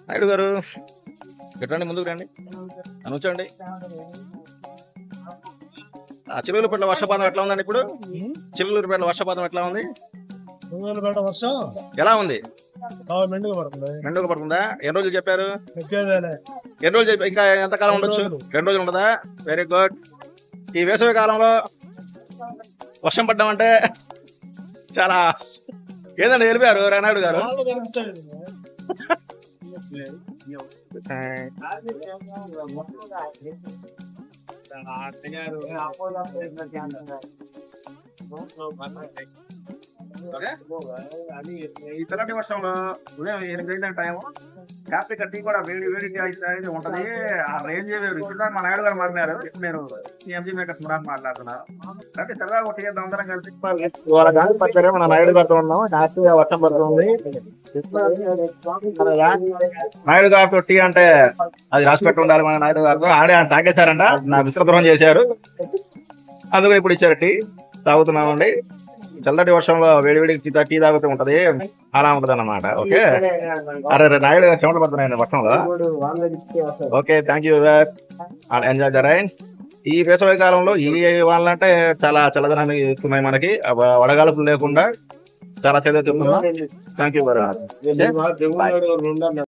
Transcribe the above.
నాయుడు గారు రండి, ముందుకు రండి, అనుచండి. చిలుకూరుపేట వర్షపాతం ఎట్లా ఉందండి ఇప్పుడు? చిలుకూరుపేట వర్షపాతం ఎట్లా ఉంది? వర్షం ఎలా ఉంది? మెండుగా పడుతుందా? ఎన్ని రోజులు చెప్పారు? ఎన్ని రోజులు చెప్పారు? ఇంకా ఎంతకాలం ఉండొచ్చు? 2 రోజులు ఉండదా? Very good. ఈ వేసవి కాలంలో వర్షం పడ్డామంటే చాలా ఏదండి వెళ్ళిపోయారు నాయుడు గారు. ఈ చల్లటి వర్షంలో ఉదయం 8 గంటల టైం కాఫీ కట్టి కూడా వేడి వేడి అయితే ఉంటది. ఆ రేంజ్ వేరు. ఇప్పుడు మా నాయుడు గారు మాట్లాడారు, ఇప్పుడు నేను ఎంజీ మేకర్స్ మాట్లాడుతున్నాను. అంటే సరదాగా ఒకటి అందరం కలిసి వాళ్ళ గాలి పచ్చారే మన నాయుడు గారితో ఉన్నాం. హ్యాపీగా వర్షం పడుతుంది. నాయుడు గారితో టీ అంటే అది రాసి పెట్టి ఉండాలి. మన నాయుడు గారితో ఆడే తాగేశారంట, నా విస్తృతం చేశారు. అందుకని ఇప్పుడు ఇచ్చారు టీ, తాగుతున్నామండి. చల్లటి వర్షంలో వేడివేడి టీ తాగుతూ ఉంటది, అలా ఉంటది అన్నమాట. ఓకే, అరే నాయుడు గారు చెమట పడుతున్నాయండి వర్షంలో. Okay, thank you, enjoy the rain. ఈ వేసవి కాలంలో ఈ వాళ్ళంటే చాలా చల్లదనాన్ని ఇస్తున్నాయి మనకి, వడగాలుపులు లేకుండా చాలా చదివి చెప్తున్నాం. Thank you very much.